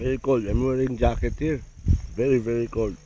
Very cold. I'm wearing jacket here. Very, very cold.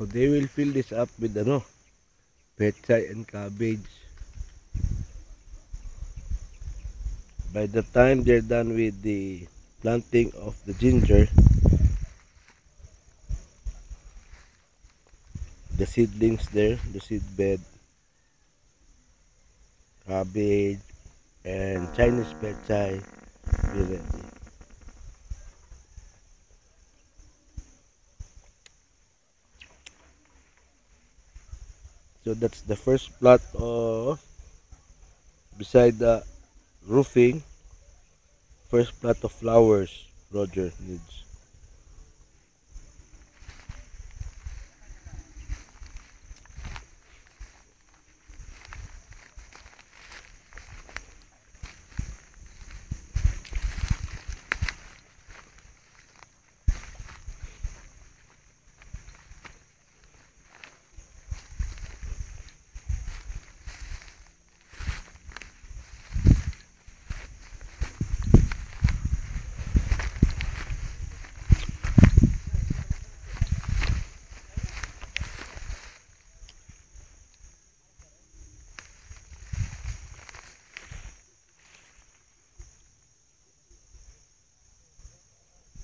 So they will fill this up with pechay and cabbage. By the time they're done with the planting of the ginger, the seedlings there, the seed bed, cabbage, and Chinese pechay will be ready. So that's the first plot of beside the roofing, first plot of flowers Roger needs.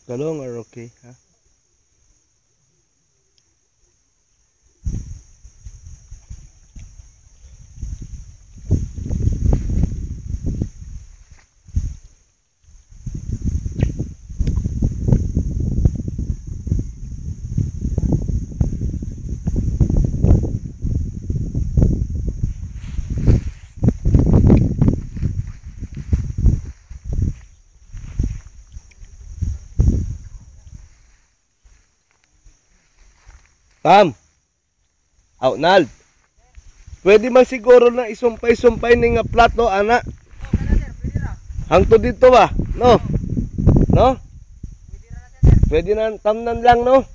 Kalong are okay, huh? Tam, Nald. Pwede man siguro na isumpay-sumpay ni nga plato, ana. Hangto dito ba? No? No? Pwede na tamnan lang, no?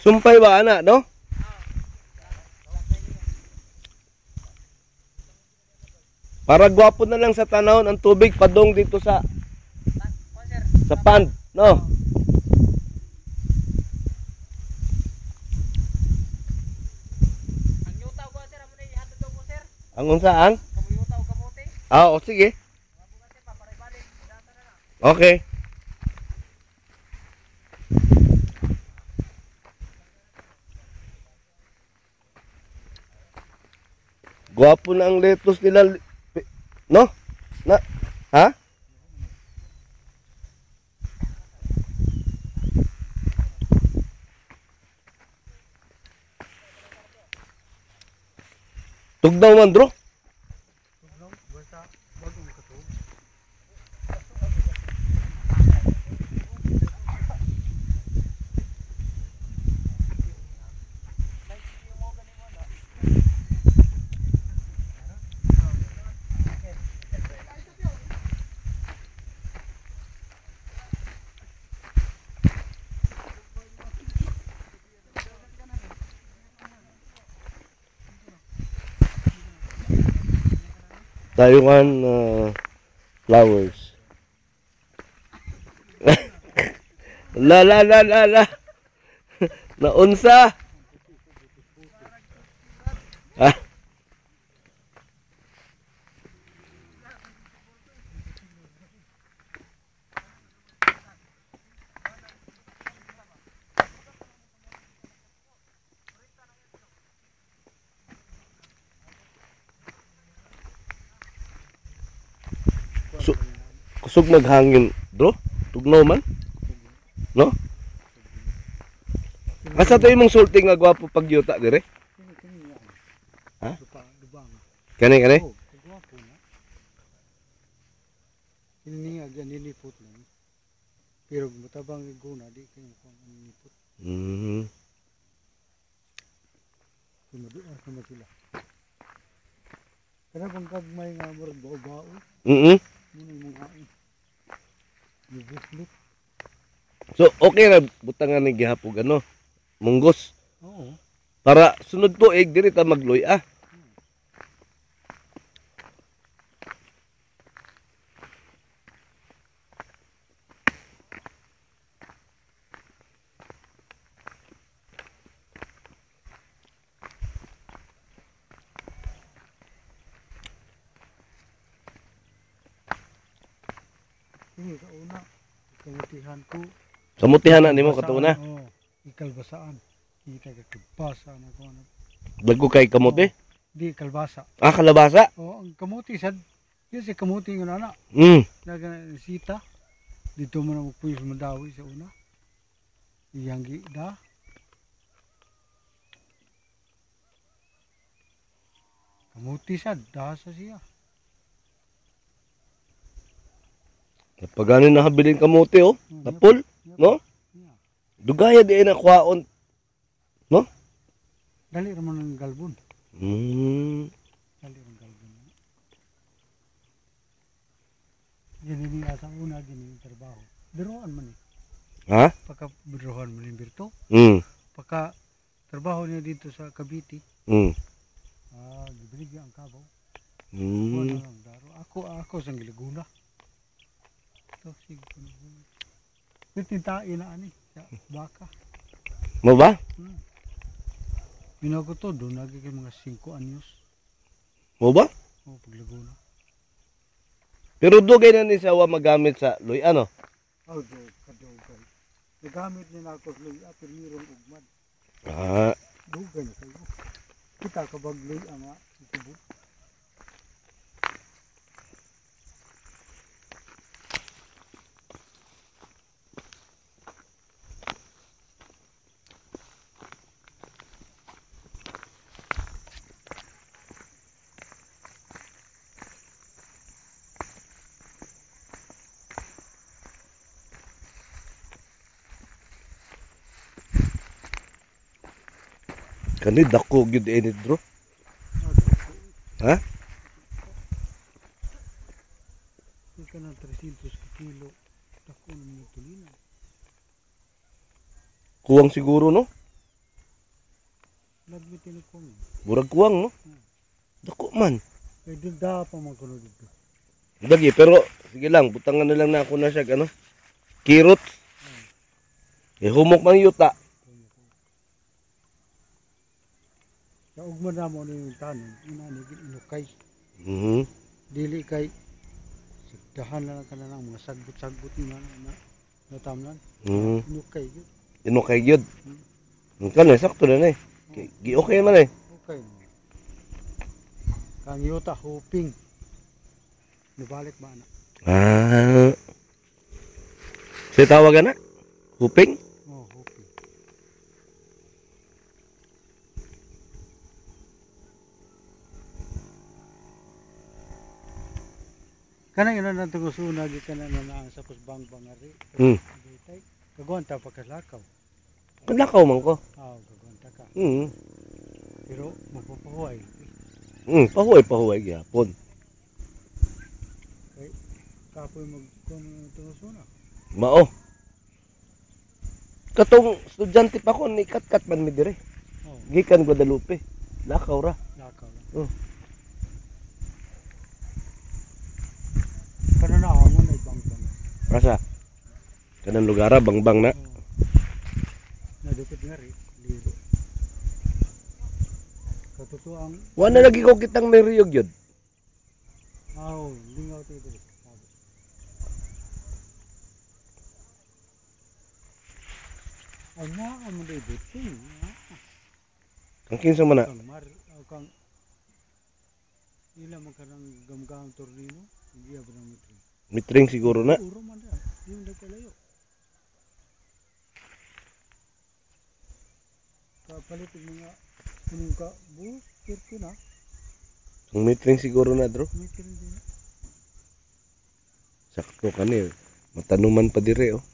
Sumpay ba, ana, no? Para gwapo na lang sa tanawon ang tubig padong dito sa pond, no? Ang yutaw ko sir, amo ni hatod ko sir. Ang unsaan? Kamuyutaw kamote. O sige. Okay. Gwapo na ang lettuce nila, no? Na, ha? Tugnaw man, bro. Taiwan flowers. La la la la la. Naunsa. Ah. Kusog naghangin, bro. Tugnaw man. No? Asa to imong sulti nga gwapo pagyuta dire? Ha? Kani kani? Ini nga nilipot lang. Pero matabang iguna di kayo kung nilipot. Sumaduan sama sila. Kaya kung kagmay nga murag bao-bao, muna yung mga nubuslit. So okay ra butangan ni gihapog ano, munggos. Oo. Para sunod tuig diri ta magloy ah. Ini sa una, kamutihan ko. Samutihan na nimo katuna. Oo. Ikalbasaan. Kita ka kalbasa na ko ano. Dagko kay kamote. Di kalbasa. Ah, kalabasa. Oo, ang kamuti sad. Yes, si kamuti ng nana. Daga sita. Dito mo na magpuyos madawi sa una. Iyanggi da. Kamuti sad, dasa siya. Pagani na habilin kamote oh. Tapol, no? Yeah. Dugaya di na kwaon. No? Dali raman ng galbon. Dali ng galbon. Yan ini asa una gini yung trabaho. Biruan man eh. Ha? Pagka biruan man yung birto. Pagka trabaho niya dito sa Cavite. Gibilig ang kabaw. Wala lang daro. Ako sa Gilaguna. Ito, sige ko na. Titintain na ani, sa baka. Mo ba? Minaw ko to, doon lagi kay mga 5 anyos. Mo ba? O, paglaguna. Pero dugay na ni sa wa magamit sa loy ano? Oh, kadugay. Nagamit niya na ako sa luya, pero mayroong ugmad. Dugay na kayo. Kita kabag luya nga, itubot. Kani dako gyud ini bro. Ha? Ika na 300 kilo. Dako na mga tulina. Kuwang siguro no? Lagmitin ko. Burag kuwang no? Dako man. Kaya dinda pa magkuno dito. Dagi pero sige lang butangan na lang na ako na siya ano. Kirot. Humok man yuta. Sa ugmad na mo yung tanon, inanigin inukay. Dili kay sigdahan lang ka na lang mga sagbot-sagbot na natamnan. Inukay yun. Inukay gyud. Kano sakto na eh. Gi okay man eh. Okay. Kang yuta hoping. Nabalik ba na? Sa tawagan na? Huping? Oh, hoping. Kanang ina na tugusuna gikan na ang sapos bang ari. Kagwanta pa kalakaw. Kalakaw man ko. Kagwanta ka. Pero mapapahuay. Pahuay gyapon. Kay kapoy tugusuna. Mao. Katong estudyante pa ko ni kat man mi dire. Gikan Guadalupe. Lakaw ra. Lakaw ra. Kanana mo na ibang-bang. Rasa. Kanang lugar bang-bang na. Nadukot nga rin. Liro. Katutuang. Wala lagi ko kitang may riyog yun. Lingaw tayo dito. Ay na, mo na ibutin. Ang kinsa man na. Kang ila magkarang gamgang tornino. Hindi ba ng mitring? Mitring siguro na. Uro man yan. Yung nagkalayo. Kapalit yung mga kunong ka bus, kirti na. Ang mitring siguro na, bro. Mitring din. Sakto kani. Matanuman pa dire oh.